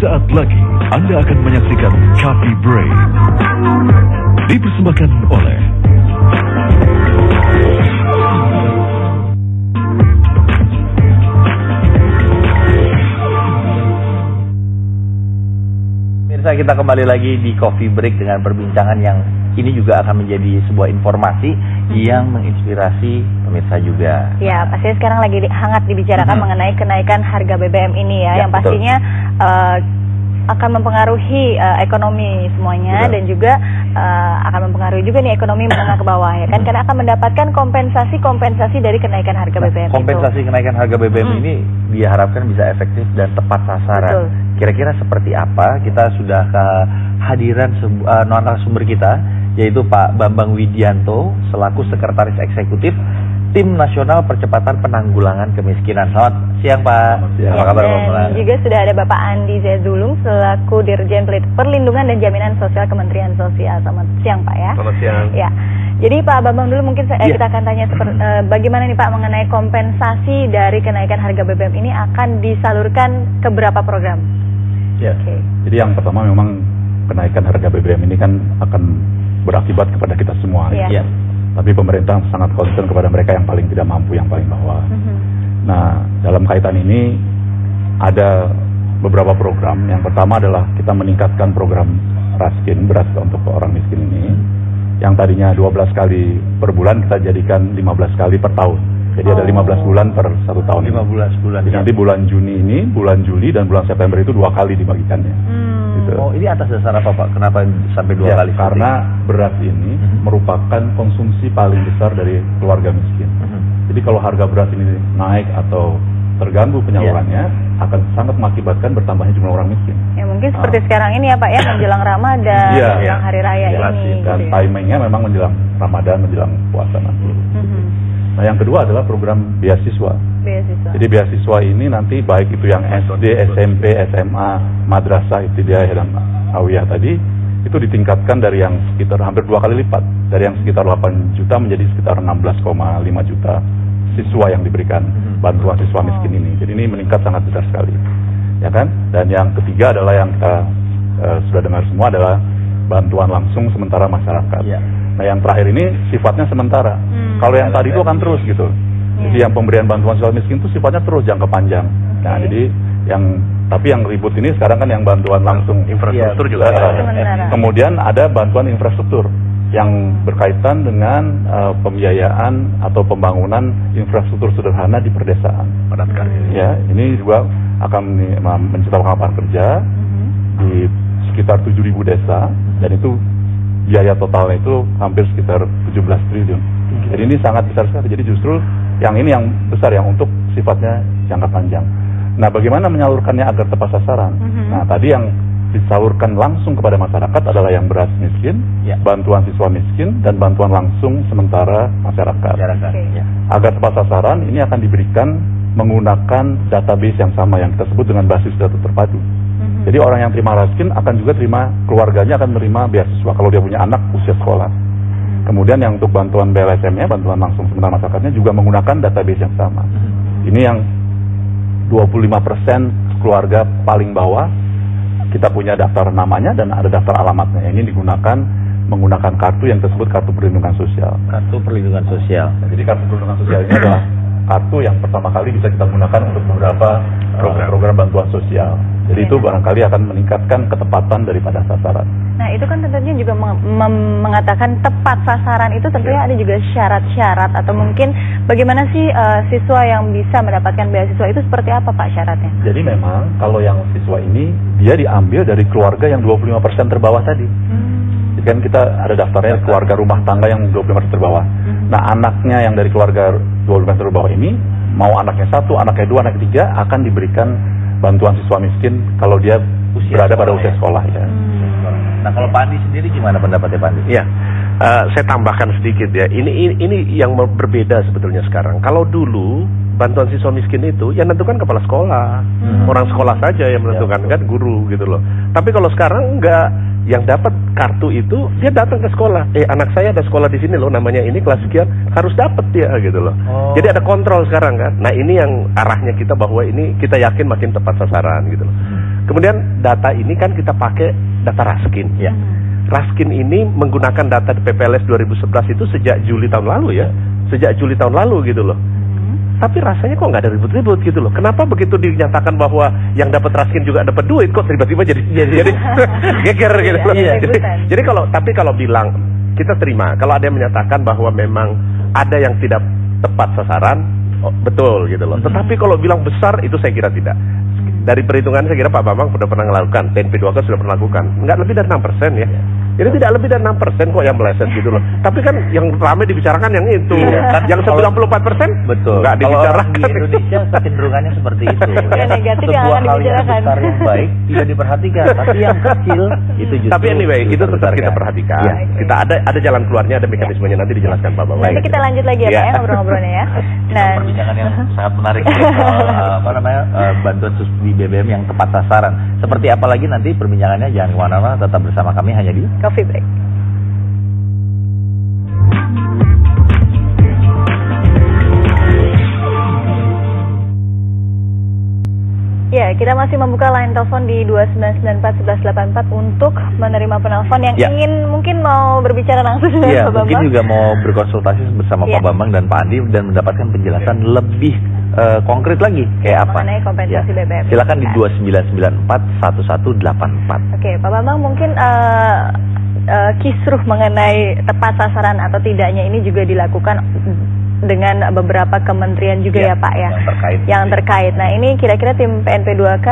Sesaat lagi Anda akan menyaksikan Coffee Break. Dipersembahkan oleh Pemirsa, kita kembali lagi di Coffee Break dengan perbincangan yang ini juga akan menjadi sebuah informasi yang menginspirasi pemirsa juga. Ya, pastinya sekarang lagi hangat dibicarakan mengenai kenaikan harga BBM ini ya, yang pastinya akan mempengaruhi ekonomi semuanya, dan juga akan mempengaruhi juga nih ekonomi menengah ke bawah ya kan, karena akan mendapatkan kompensasi dari kenaikan harga BBM. Kompensasi kenaikan harga BBM ini diharapkan bisa efektif dan tepat sasaran. Kira-kira seperti apa? Kita sudah kehadiran narasumber kita, yaitu Pak Bambang Widianto selaku Sekretaris Eksekutif Tim Nasional Percepatan Penanggulangan Kemiskinan. Selamat siang Pak. Apa kabar Pak Bambang? Juga sudah ada Bapak Andi Zezulung selaku Dirjen Perlindungan dan Jaminan Sosial Kementerian Sosial. Selamat siang Pak ya. Selamat siang. Ya. Jadi Pak Bambang dulu mungkin kita akan tanya bagaimana nih Pak mengenai kompensasi dari kenaikan harga BBM ini akan disalurkan ke berapa program? Ya. Jadi yang pertama memang kenaikan harga BBM ini kan akan berakibat kepada kita semua. Ya. Tapi pemerintah sangat concern kepada mereka yang paling tidak mampu, yang paling bawah. Nah, dalam kaitan ini ada beberapa program. Yang pertama adalah kita meningkatkan program raskin, beras untuk orang miskin ini. Yang tadinya 12 kali per bulan kita jadikan 15 kali per tahun. Jadi ada 15 bulan per satu tahun. 15 bulan. Jadi nanti bulan Juni ini, bulan Juli dan bulan September itu 2 kali dibagikannya. Oh, ini atas dasar apa Pak? Kenapa sampai 2 kali? Karena beras ini merupakan konsumsi paling besar dari keluarga miskin. Jadi kalau harga beras ini naik atau terganggu penyalurannya, akan sangat mengakibatkan bertambahnya jumlah orang miskin. Ya mungkin seperti sekarang ini ya Pak ya, menjelang Ramadan, menjelang hari raya ini. Dan timingnya memang menjelang Ramadan, menjelang puasa nanti. Nah, yang kedua adalah program beasiswa. Jadi beasiswa ini nanti baik itu yang SD, SMP, SMA, madrasah, ibtidaiyah dan awiyah tadi, itu ditingkatkan dari yang sekitar hampir 2 kali lipat. Dari yang sekitar 8 juta menjadi sekitar 16,5 juta siswa yang diberikan bantuan siswa miskin ini. Jadi ini meningkat sangat besar sekali. Ya kan? Dan yang ketiga adalah yang kita sudah dengar semua adalah bantuan langsung sementara masyarakat. Nah, yang terakhir ini sifatnya sementara. Kalau yang tadi itu akan terus gitu. Jadi yang pemberian bantuan sosial miskin itu sifatnya terus jangka panjang. Nah, jadi tapi yang ribut ini sekarang kan yang bantuan langsung infrastruktur juga. Kemudian ada bantuan infrastruktur yang berkaitan dengan pembiayaan atau pembangunan infrastruktur sederhana di perdesaan. Padat karya. Ya, ini juga akan menciptakan lapangan kerja di sekitar 7.000 desa, dan itu biaya totalnya itu hampir sekitar 17 triliun. Jadi ini sangat besar sekali. Jadi justru yang ini yang besar, yang untuk sifatnya jangka panjang. Nah, bagaimana menyalurkannya agar tepat sasaran? Nah, tadi yang disalurkan langsung kepada masyarakat adalah yang beras miskin, bantuan siswa miskin, dan bantuan langsung sementara masyarakat. Agar tepat sasaran, ini akan diberikan menggunakan database yang sama yang kita sebut dengan basis data terpadu. Jadi orang yang terima raskin akan juga terima, keluarganya akan menerima beasiswa kalau dia punya anak usia sekolah. Kemudian yang untuk bantuan BLSM-nya, bantuan langsung sementara masyarakatnya juga menggunakan database yang sama. Ini yang 25% keluarga paling bawah, kita punya daftar namanya dan ada daftar alamatnya. Ini digunakan menggunakan kartu yang tersebut kartu perlindungan sosial. Kartu perlindungan sosial. Jadi kartu perlindungan sosial ini adalah kartu yang pertama kali bisa kita gunakan untuk beberapa program bantuan sosial. Jadi itu barangkali akan meningkatkan ketepatan daripada sasaran. Nah, itu kan tentunya juga mengatakan tepat sasaran itu tentunya ada juga syarat-syarat atau mungkin bagaimana sih siswa yang bisa mendapatkan beasiswa itu seperti apa Pak syaratnya? Jadi memang kalau yang siswa ini dia diambil dari keluarga yang 25% terbawah tadi. Jadi kan kita ada daftarnya keluarga rumah tangga yang 25% terbawah. Nah, anaknya yang dari keluarga 25% terbawah ini, mau anaknya 1, anaknya 2, anaknya 3 akan diberikan bantuan siswa miskin kalau dia berada pada usia sekolah ya. Nah, kalau Pak Andi sendiri gimana pendapatnya Pak Andi? Ya, saya tambahkan sedikit ya. Ini yang berbeda sebetulnya sekarang. Kalau dulu bantuan siswa miskin itu yang menentukan kepala sekolah, orang sekolah saja yang menentukan, kan guru gitu loh. Tapi kalau sekarang enggak, yang dapat kartu itu dia datang ke sekolah. Anak saya ada sekolah di sini loh, namanya ini kelas sekian, harus dapat dia gitu loh. Jadi ada kontrol sekarang kan. Nah, ini yang arahnya kita bahwa ini kita yakin makin tepat sasaran gitu loh. Kemudian data ini kan kita pakai data Raskin. Ya. Raskin ini menggunakan data PPLS 2011 itu sejak Juli tahun lalu ya. Sejak Juli tahun lalu gitu loh. Tapi rasanya kok nggak ada ribut-ribut gitu loh. Kenapa begitu dinyatakan bahwa yang dapat Raskin juga dapat duit, kok tiba-tiba jadi geger gitu loh. Jadi kalau bilang kita terima, kalau ada yang menyatakan bahwa memang ada yang tidak tepat sasaran, betul gitu loh. Tetapi kalau bilang besar itu saya kira tidak. Dari perhitungan saya kira Pak Bambang sudah pernah melakukan, TNP2K sudah pernah lakukan, nggak lebih dari 6% ya. Jadi tidak lebih dari 6% kok yang meleset gitu loh. Tapi kan yang ramai dibicarakan yang itu, yang 94% betul. Nggak dibicarakan. Di Indonesia kecenderungannya seperti itu. Yang negatif yang sebuah akan hal yang dibicarakan. besar yang baik tidak diperhatikan, tapi yang kecil itu justru. Tapi anyway itu tetap kita perhatikan. Ya. Kita ada jalan keluarnya, ada mekanismenya, nanti dijelaskan Pak Bambang. Nanti kita lanjut lagi ya Pak ya ngobrol-ngobrolnya ya. Nah, Perbincangan yang sangat menarik soal bantuan di BBM yang tepat sasaran. Seperti apa lagi nanti perbincangannya, jangan kemana-mana, tetap bersama kami hanya di Coffee Break. Ya, kita masih membuka line telepon di 2994 1184 untuk menerima penelpon yang ingin mungkin mau berbicara langsung dengan Pak Bambang. Mungkin juga mau berkonsultasi bersama Pak Bambang dan Pak Andi dan mendapatkan penjelasan lebih konkret lagi kayak apa. Mengenai kompensasi BBM. Silakan di 2994 1184. Oke, Pak Bambang mungkin kisruh mengenai tepat sasaran atau tidaknya ini juga dilakukan dengan beberapa kementerian juga ya Pak ya, yang terkait. Nah ini kira-kira tim PNP2K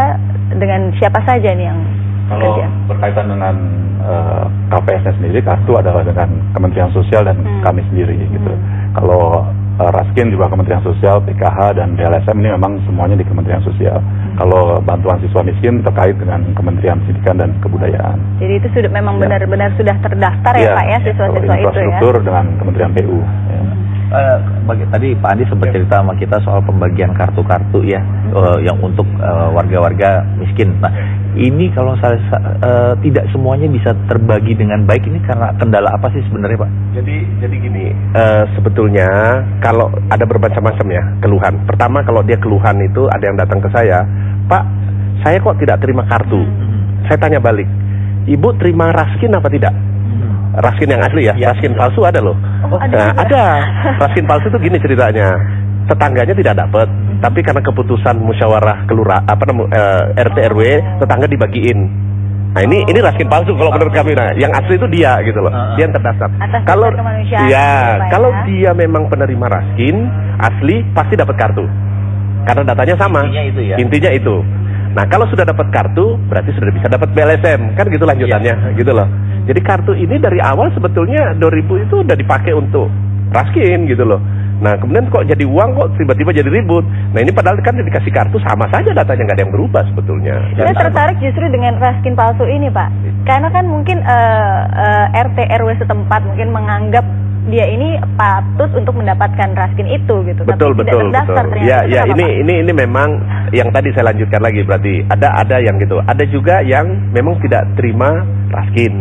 dengan siapa saja nih yang kalau berkaitan dengan KPS sendiri, kartu adalah dengan Kementerian Sosial dan kami sendiri gitu. Kalau Raskin juga Kementerian Sosial, PKH dan DLSM ini memang semuanya di Kementerian Sosial. Kalau bantuan siswa miskin terkait dengan Kementerian Pendidikan dan Kebudayaan. Jadi itu sudah memang benar-benar sudah terdaftar ya Pak ya siswa-siswa itu ya. Infrastruktur dengan Kementerian PU. Ya. Tadi Pak Andi sempat cerita sama kita soal pembagian kartu-kartu ya, yang untuk warga-warga miskin. Nah, ini kalau saya tidak semuanya bisa terbagi dengan baik, ini karena kendala apa sih sebenarnya Pak? Jadi gini, sebetulnya kalau ada bermacam-macam ya keluhan. Pertama kalau dia keluhan itu ada yang datang ke saya, Pak, saya kok tidak terima kartu. Saya tanya balik, Ibu terima Raskin apa tidak? Raskin yang asli ya, Raskin palsu ada loh. Ada. Raskin palsu itu gini ceritanya. Tetangganya tidak dapat, tapi karena keputusan musyawarah RT RW, tetangga dibagiin. Nah ini Raskin palsu kalau menurut kami. Nah, yang asli itu dia gitu loh. Dia yang terdaftar. Kalau dia memang penerima Raskin asli pasti dapat kartu. Karena datanya sama. Intinya itu. Nah, kalau sudah dapat kartu berarti sudah bisa dapat BLSM. Kan gitu lanjutannya, gitu loh. Jadi kartu ini dari awal sebetulnya 2000 itu udah dipakai untuk Raskin gitu loh. Nah kemudian kok jadi uang kok tiba-tiba jadi ribut. Nah ini padahal kan dikasih kartu sama saja datanya, nggak ada yang berubah sebetulnya. Saya tertarik justru dengan Raskin palsu ini Pak. Karena kan mungkin RT RW setempat mungkin menganggap dia ini patut untuk mendapatkan Raskin itu gitu. Betul. Ya ini memang yang tadi saya lanjutkan lagi, berarti ada yang gitu. Ada juga yang memang tidak terima Raskin,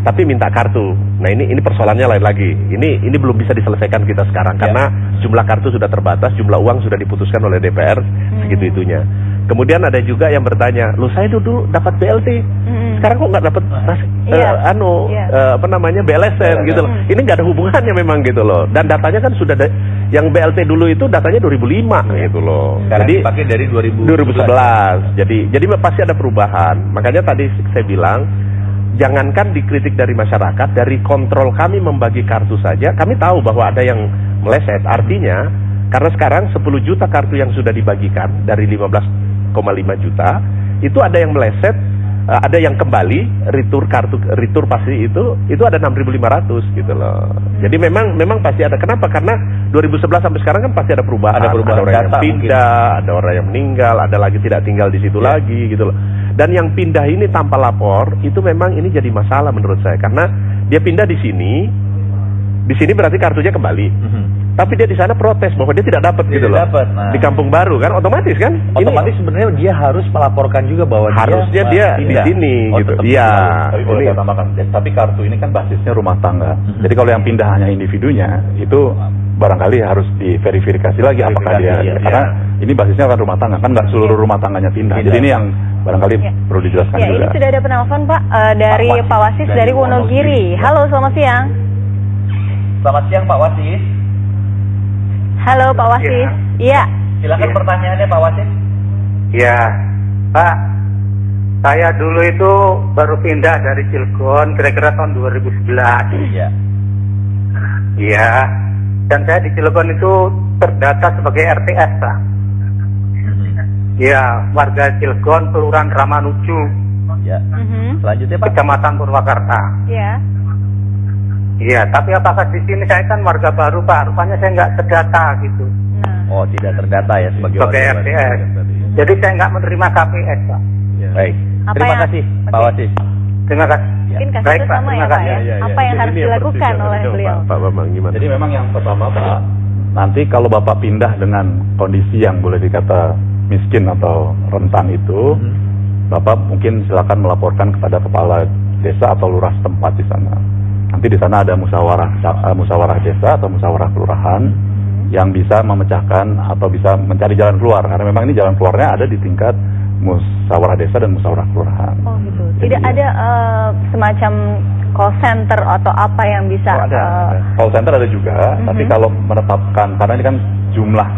tapi minta kartu. Nah ini persoalannya lain lagi. Ini belum bisa diselesaikan kita sekarang karena jumlah kartu sudah terbatas, jumlah uang sudah diputuskan oleh DPR segitu-itunya. Kemudian ada juga yang bertanya, loh saya dulu dapat BLT, sekarang kok nggak dapat BLSM gitu loh. Ini nggak ada hubungannya memang gitu loh. Dan datanya kan sudah yang BLT dulu itu datanya 2005 gitu loh. Jadi pakai dari 2011. Jadi pasti ada perubahan. Makanya tadi saya bilang, jangankan dikritik dari masyarakat, dari kontrol kami membagi kartu saja, kami tahu bahwa ada yang meleset. Artinya, karena sekarang 10 juta kartu yang sudah dibagikan dari 15,5 juta, itu ada yang meleset, ada yang kembali, retur pasti itu ada 6.500 gitu loh. Jadi memang pasti ada. Kenapa? Karena 2011 sampai sekarang kan pasti ada perubahan. Ada orang yang pindah, ada orang yang meninggal, ada lagi tidak tinggal di situ lagi gitu loh. Dan yang pindah ini tanpa lapor, itu memang ini jadi masalah menurut saya. Karena dia pindah di sini berarti kartunya kembali. Tapi dia di sana protes bahwa dia tidak dapat gitu loh. Nah. Di Kampung Baru kan otomatis kan? Otomatis sebenarnya dia harus melaporkan juga bahwa harusnya dia di sini gitu. Iya. Tapi boleh saya tambahkan, tapi kartu ini kan basisnya rumah tangga. Jadi kalau yang pindah hanya individunya itu barangkali harus diverifikasi lagi apakah dia karena ini basisnya kan rumah tangga, kan nggak seluruh rumah tangganya pindah. Jadi ini yang barangkali perlu dijelaskan juga. Ini sudah ada penelpon Pak dari Pak Wasis dari Wonogiri. Halo, selamat siang. Selamat siang Pak Wasis. Halo Pak Wasis. Iya. Silakan pertanyaannya Pak Wasis. Iya, Pak. Saya dulu itu baru pindah dari Cilegon kira-kira tahun 2011. Iya. Iya. Dan saya di Cilegon itu terdata sebagai RTS, Pak. Iya, warga Cilegon, Kelurahan Ramanuju. Ya. Selanjutnya Pak. Kecamatan Purwakarta. Iya. Iya, tapi apakah di sini saya kan warga baru, Pak? Rupanya saya nggak terdata gitu. Oh, tidak terdata ya sebagai RTS. Jadi saya nggak menerima KPS, Pak. Ya. Baik. Terima kasih Pak Wasis. Terima kasih. Mungkin kasus sama ya Pak ya. Apa yang harus dilakukan oleh beliau? Pak Bambang gimana? Jadi memang yang pertama Pak, nanti kalau Bapak pindah dengan kondisi yang boleh dikata miskin atau rentan itu, Bapak mungkin silakan melaporkan kepada kepala desa atau lurah setempat di sana. Nanti di sana ada musyawarah desa atau musyawarah kelurahan yang bisa memecahkan atau bisa mencari jalan keluar, karena memang ini jalan keluarnya ada di tingkat musyawarah desa dan musyawarah kelurahan. Oh gitu. Tidak ada semacam call center atau apa yang bisa? Ada. Call center ada juga, tapi kalau menetapkan, karena ini kan jumlah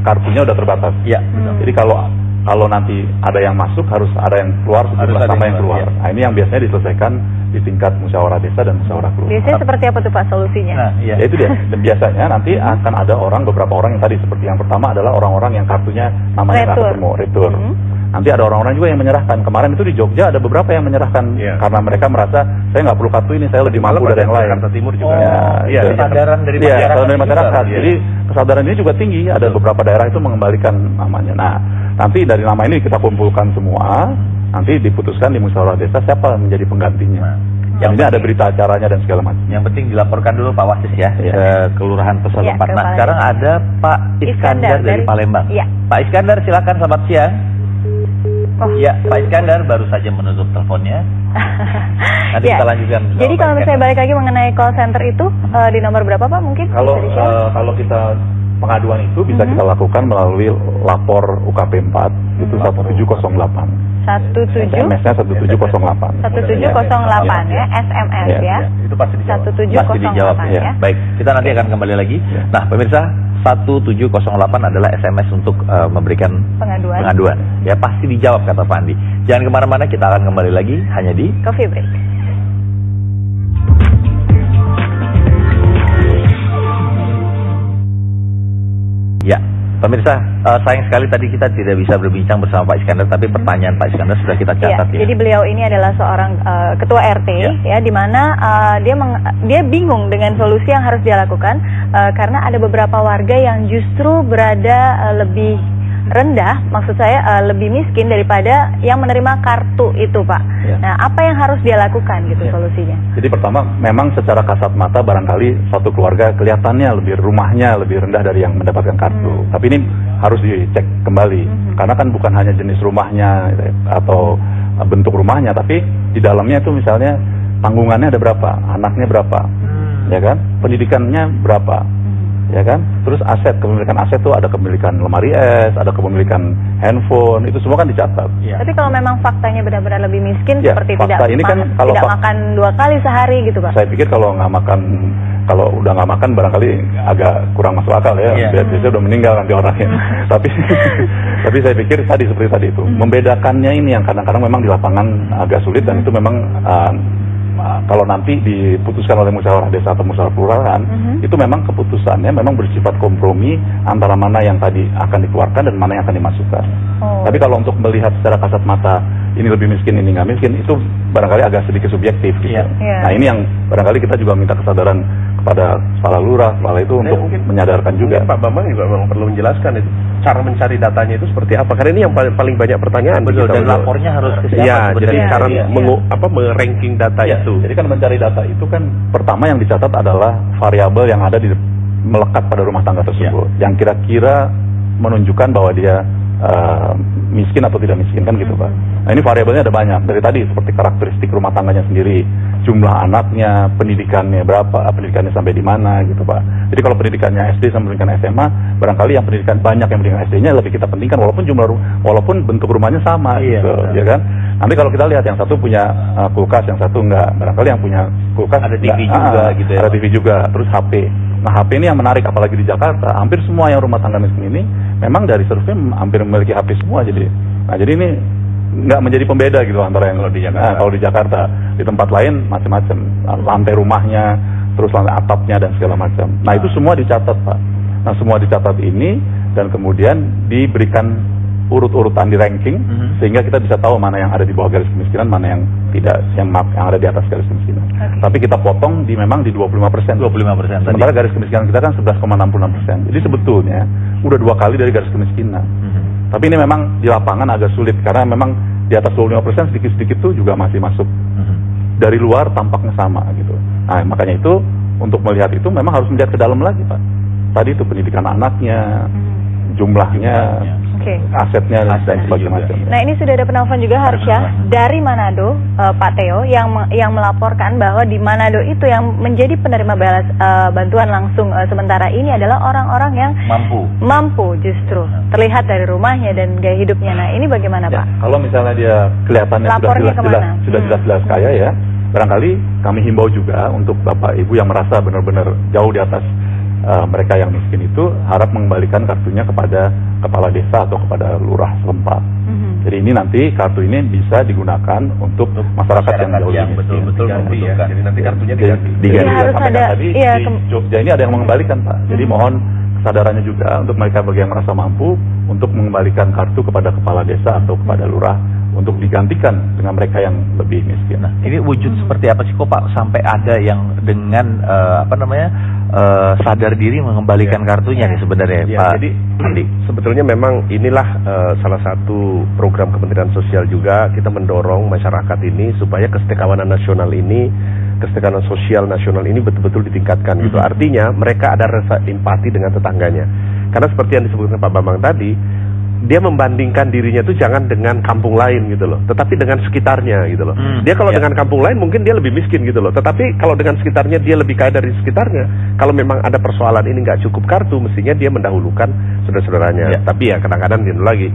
kartunya udah terbatas. Iya. Jadi kalau nanti ada yang masuk harus ada yang keluar sejumlah sama yang keluar. Ya. Nah ini yang biasanya diselesaikan di tingkat musyawarah desa dan musyawarah kelurahan. Biasanya seperti apa tuh Pak solusinya? Nah, ya itu dia. Dan biasanya nanti akan ada beberapa orang yang tadi seperti yang pertama adalah orang-orang yang kartunya namanya nggak ketemu, retur. Nanti ada orang-orang juga yang menyerahkan. Kemarin itu di Jogja ada beberapa yang menyerahkan karena mereka merasa saya nggak perlu kartu ini, saya lebih mampu dari yang lain. Jakarta Timur juga. Kesadaran dari masyarakat. Kesadaran dari masyarakat. Jadi kesadaran ini juga tinggi. Ada beberapa daerah itu mengembalikan namanya. Nah, nanti dari nama ini kita kumpulkan semua. Nanti diputuskan di musyawarah desa siapa menjadi penggantinya. Yang ini ada berita acaranya dan segala macam. Yang penting dilaporkan dulu Pak Wasis ya ke Kelurahan Pesatempat. Nah, sekarang ada Pak Iskandar dari Palembang. Pak Iskandar silakan, selamat siang. Ya, Pak Iskandar baru saja menutup teleponnya. Nanti kita lanjutkan. Jadi kalau misalnya balik lagi mengenai call center itu di nomor berapa Pak mungkin? Kalau kita pengaduan itu bisa kita lakukan melalui lapor UKP 4 itu 1708. 17 SMS-nya 1708. 1708 ya, SMS ya. Itu pasti dijawab. 1708 pasti dijawab ya. Baik, kita nanti akan kembali lagi. Nah, pemirsa, 1708 adalah SMS untuk memberikan pengaduan. Ya, pasti dijawab kata Pak Andi. Jangan kemana-mana, kita akan kembali lagi hanya di Coffee Break. Ya, pemirsa, sayang sekali tadi kita tidak bisa berbincang bersama Pak Iskandar, tapi pertanyaan Pak Iskandar sudah kita catat ya. Jadi beliau ini adalah seorang ketua RT ya, di mana dia bingung dengan solusi yang harus dia lakukan karena ada beberapa warga yang justru berada lebih rendah, maksud saya lebih miskin daripada yang menerima kartu itu Pak. Nah, apa yang harus dia lakukan gitu solusinya? Jadi pertama, memang secara kasat mata barangkali satu keluarga kelihatannya rumahnya lebih rendah dari yang mendapatkan kartu. Tapi ini harus dicek kembali, karena kan bukan hanya jenis rumahnya atau bentuk rumahnya, tapi di dalamnya itu misalnya tanggungannya ada berapa, anaknya berapa, ya kan, pendidikannya berapa. Ya kan, terus kepemilikan aset tuh ada kepemilikan lemari es, ada kepemilikan handphone, itu semua kan dicatat. Tapi kalau memang faktanya benar-benar lebih miskin, seperti tidak kalau makan 2 kali sehari gitu Pak. Saya pikir kalau udah nggak makan barangkali agak kurang masuk akal ya, biasanya udah meninggal nanti orangnya. tapi saya pikir seperti tadi itu, membedakannya ini yang kadang-kadang memang di lapangan agak sulit, dan itu memang kalau nanti diputuskan oleh musyawarah desa atau musyawarah kelurahan, itu memang keputusannya memang bersifat kompromi antara mana yang tadi akan dikeluarkan dan mana yang akan dimasukkan. Tapi kalau untuk melihat secara kasat mata ini lebih miskin, ini nggak miskin, itu barangkali agak sedikit subjektif gitu. Nah ini yang barangkali kita juga minta kesadaran kepada kepala lurah, kepala itu untuk menyadarkan juga. Pak Bambang juga memang perlu menjelaskan itu cara mencari datanya itu seperti apa, karena ini yang paling banyak pertanyaan. Betul, dan lapornya harus ke siapa? Jadi cara meranking data itu. Jadi kan mencari data itu kan pertama yang dicatat adalah variabel yang ada melekat pada rumah tangga tersebut, yang kira-kira menunjukkan bahwa dia miskin atau tidak miskin kan gitu Pak. Nah ini variabelnya ada banyak dari tadi, seperti karakteristik rumah tangganya sendiri, jumlah anaknya, pendidikannya berapa, pendidikannya sampai di mana gitu Pak. Jadi kalau pendidikannya SD sampai pendidikan SMA, barangkali yang pendidikan banyak yang pendidikan SD-nya lebih kita pentingkan walaupun bentuk rumahnya sama gitu, ya kan. Nanti kalau kita lihat yang satu punya kulkas, yang satu enggak, barangkali yang punya kulkas ada TV juga gitu ya. Ada TV juga, terus HP. Nah HP ini yang menarik apalagi di Jakarta, hampir semua yang rumah tangga miskin ini memang dari survei hampir memiliki HP semua jadi ini nggak menjadi pembeda gitu antara yang kalau di Jakarta. Di tempat lain macam-macam, lantai rumahnya, terus lantai atapnya dan segala macam. Nah itu semua dicatat Pak. Nah semua dicatat ini dan kemudian diberikan urut-urutan di ranking sehingga kita bisa tahu mana yang ada di bawah garis kemiskinan, mana yang tidak, yang ada di atas garis kemiskinan. Tapi kita potong memang di 25%. 25%. Sementara garis kemiskinan kita kan 11,66%. Jadi sebetulnya udah 2 kali dari garis kemiskinan. Tapi ini memang di lapangan agak sulit karena memang di atas 25% sedikit-sedikit tuh juga masih masuk. Dari luar tampaknya sama gitu. Nah makanya itu untuk melihat itu memang harus melihat ke dalam lagi Pak. Tadi itu pendidikan anaknya, jumlahnya, asetnya dan sebagainya. Nah ini sudah ada penelpon juga Harsha dari Manado, Pak Theo yang melaporkan bahwa di Manado itu yang menjadi penerima bantuan langsung sementara ini adalah orang-orang yang mampu justru terlihat dari rumahnya dan gaya hidupnya. Nah ini bagaimana Pak? Kalau misalnya dia kelihatannya sudah jelas-jelas kaya ya, barangkali kami himbau juga untuk Bapak Ibu yang merasa benar-benar jauh di atas mereka yang miskin itu, harap mengembalikan kartunya kepada kepala desa atau kepada lurah setempat. Jadi ini nanti kartu ini bisa digunakan untuk masyarakat yang jauh lebih miskin. Betul ya. Jadi nanti kartunya diganti. Harus ada. Tadi di Jogja ini ada yang mengembalikan Pak. Jadi mohon kesadarannya juga untuk mereka bagi yang merasa mampu untuk mengembalikan kartu kepada kepala desa atau kepada lurah untuk digantikan dengan mereka yang lebih miskin. Nah, ini wujud seperti apa sih kok Pak sampai ada yang dengan sadar diri mengembalikan kartunya nih sebenarnya Pak? Jadi Andi, sebetulnya memang inilah salah satu program Kementerian Sosial juga, kita mendorong masyarakat ini supaya kesetiakawanan nasional ini, kesetiakawanan sosial nasional ini betul-betul ditingkatkan gitu. Artinya mereka ada rasa empati dengan tetangganya. Karena seperti yang disebutkan Pak Bambang tadi, dia membandingkan dirinya itu jangan dengan kampung lain gitu loh, tetapi dengan sekitarnya gitu loh. Dia kalau dengan kampung lain mungkin dia lebih miskin gitu loh, tetapi kalau dengan sekitarnya dia lebih kaya dari sekitarnya. Kalau memang ada persoalan ini nggak cukup kartu, mestinya dia mendahulukan saudara-saudaranya. Tapi ya kadang-kadang gitu lagi,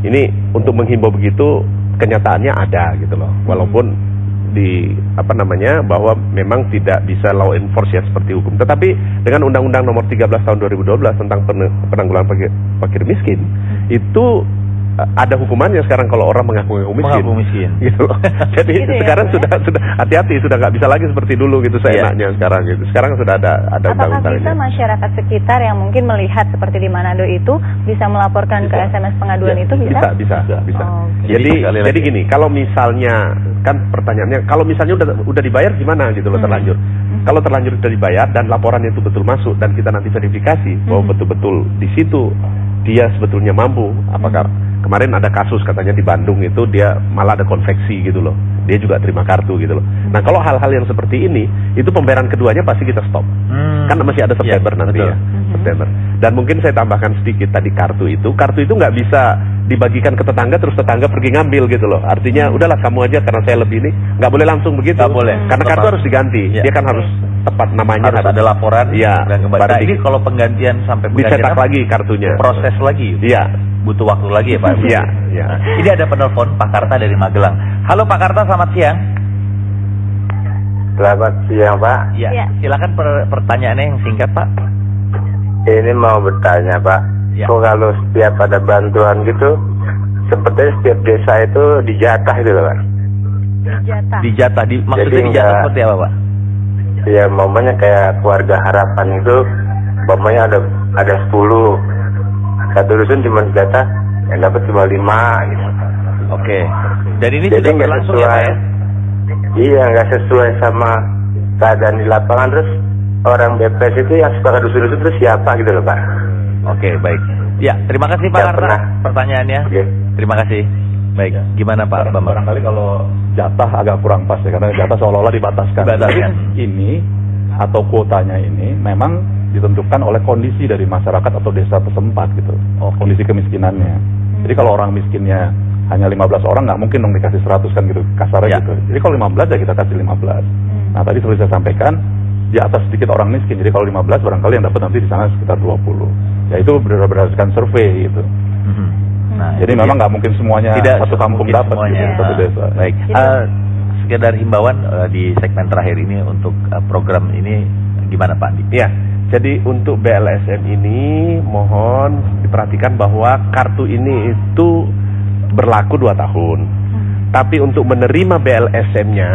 ini untuk menghimbau begitu kenyataannya ada gitu loh, walaupun bahwa memang tidak bisa law enforce ya seperti hukum. Tetapi dengan Undang-Undang Nomor 13 Tahun 2012 tentang penanggulangan fakir miskin itu ada hukumannya sekarang kalau orang mengaku miskin. Gitu loh. Jadi gitu sekarang sudah hati-hati, sudah nggak bisa lagi seperti dulu gitu seenaknya sekarang gitu. Sekarang sudah ada undang-undangnya. Apakah bisa masyarakat sekitar yang mungkin melihat seperti di Manado itu bisa melaporkan ke SMS pengaduan itu bisa? Bisa. Jadi gini, kalau misalnya kan pertanyaannya, kalau misalnya udah dibayar gimana gitu loh terlanjur. Kalau terlanjur sudah dibayar dan laporannya itu betul masuk dan kita nanti verifikasi bahwa betul-betul di situ dia sebetulnya mampu. Apakah kemarin ada kasus katanya di Bandung itu dia malah ada konveksi gitu loh, dia juga terima kartu gitu loh. Nah kalau hal-hal yang seperti ini, itu pembayaran keduanya pasti kita stop. Kan masih ada September nanti ya, September. Dan mungkin saya tambahkan sedikit tadi, kartu itu nggak bisa dibagikan ke tetangga terus tetangga pergi ngambil gitu loh. Artinya udahlah kamu aja karena saya lebih ini, nggak boleh langsung begitu. Nggak boleh. Karena kartu harus diganti. Dia kan harus tepat namanya, harus ada laporan. Dan nah, ini kalau penggantian sampai dicetak lagi kartunya, proses lagi. Iya. Butuh waktu lagi ya Pak. Iya. Nah, ini ada penelpon Pak Karta dari Magelang. Halo Pak Karta, selamat siang. Selamat siang Pak. Ya. Silakan pertanyaannya yang singkat Pak. Ini mau bertanya Pak. Kok kalau setiap ada bantuan gitu, sepertinya setiap desa itu dijatah gitu Pak. Dijatah. Maksudnya dijatah seperti apa Pak? Ya momennya kayak keluarga harapan itu, momennya ada 10. Satu dusun cuma jatah yang dapat cuma 5 gitu. Oke. Dan ini jadi sudah berlangsung ya Pak ya? Iya, nggak sesuai sama keadaan di lapangan. Terus orang BPS itu yang suka ke dusun-dusun terus siapa gitu loh Pak. Oke, baik. Ya, terima kasih Pak Karta pertanyaannya. Terima kasih. Baik, gimana Pak Bambang? Barangkali kalau jatah agak kurang pas ya, karena jatah seolah-olah dibataskan. Tapi ini atau kuotanya ini memang ditentukan oleh kondisi dari masyarakat atau desa setempat gitu. Kondisi kemiskinannya. Jadi kalau orang miskinnya hanya 15 orang, nggak mungkin dong dikasih 100 kan gitu, kasarnya gitu. Jadi kalau 15 ya kita kasih 15. Nah, tadi seperti saya sampaikan, di atas sedikit orang miskin. Jadi kalau 15 barangkali yang dapat nanti di sana sekitar 20. Ya itu berdasarkan survei gitu. Nah, jadi memang nggak mungkin semuanya satu kampung dapat gitu, satu desa. Baik. Sekedar himbauan di segmen terakhir ini untuk program ini gimana Pak Andi? Ya. Jadi untuk BLSM ini mohon diperhatikan bahwa kartu ini itu berlaku 2 tahun. Tapi untuk menerima BLSM-nya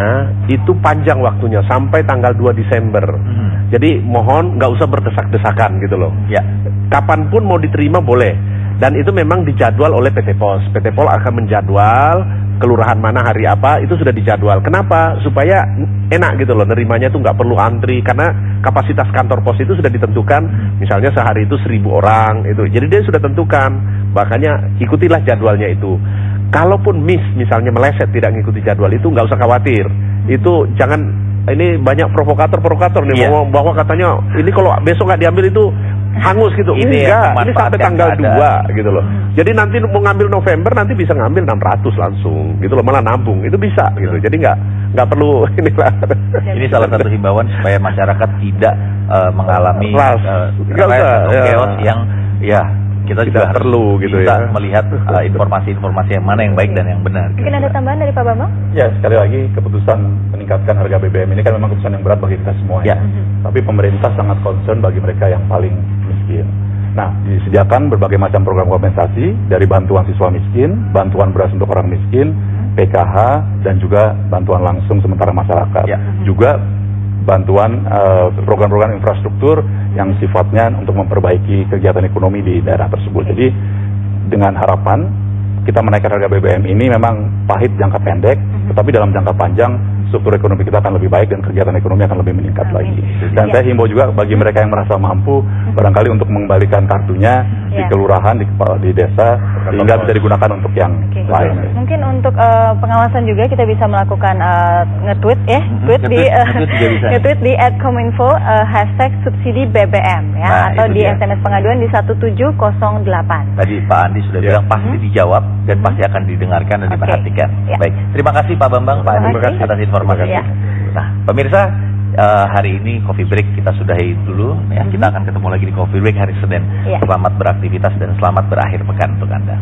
itu panjang waktunya sampai tanggal 2 Desember. Jadi mohon nggak usah berdesak-desakan gitu loh. Ya. Kapanpun mau diterima boleh. Dan itu memang dijadwal oleh PT Pos. PT Pos akan menjadwal kelurahan mana hari apa, itu sudah dijadwal. Kenapa? Supaya enak gitu loh, nerimanya tuh nggak perlu antri, karena kapasitas kantor pos itu sudah ditentukan. Misalnya sehari itu 1000 orang itu, jadi dia sudah tentukan. Makanya ikutilah jadwalnya itu. Kalaupun misalnya meleset tidak mengikuti jadwal itu, nggak usah khawatir. Itu jangan, ini banyak provokator nih bahwa katanya ini kalau besok nggak diambil itu hangus gitu. Ini sampai tanggal 2 gitu loh. Jadi nanti mau ngambil November nanti bisa ngambil 600 langsung gitu loh, malah nambung. Itu bisa gitu. Jadi nggak perlu inilah. Ini salah satu himbauan supaya masyarakat tidak mengalami chaos yang kita juga perlu gitu ya melihat informasi-informasi yang mana yang baik dan yang benar. Mungkin ada tambahan dari Pak Bambang? Ya, sekali lagi keputusan meningkatkan harga BBM ini kan memang keputusan yang berat bagi kita semua ya. Tapi pemerintah sangat concern bagi mereka yang paling miskin. Nah, disediakan berbagai macam program kompensasi dari bantuan siswa miskin, bantuan beras untuk orang miskin, PKH, dan juga bantuan langsung sementara masyarakat. Juga bantuan program-program infrastruktur yang sifatnya untuk memperbaiki kegiatan ekonomi di daerah tersebut. Jadi dengan harapan kita menaikkan harga BBM ini memang pahit jangka pendek, tetapi dalam jangka panjang struktur ekonomi kita akan lebih baik dan kegiatan ekonomi akan lebih meningkat lagi. Dan saya himbau juga bagi mereka yang merasa mampu barangkali untuk mengembalikan kartunya di kelurahan, di desa, sehingga bisa digunakan untuk yang lain. Mungkin untuk pengawasan juga kita bisa melakukan nge-tweet di @kominfo #subsidi BBM ya, atau di SMS pengaduan di 1708. Tadi Pak Andi sudah bilang pasti dijawab dan pasti akan didengarkan dan diperhatikan. Baik, terima kasih Pak Bambang, Pak Andi atas informasi. Nah, pemirsa, hari ini Coffee Break kita sudahi dulu ya. Kita akan ketemu lagi di Coffee Break hari Senin. Selamat beraktivitas dan selamat berakhir pekan untuk Anda.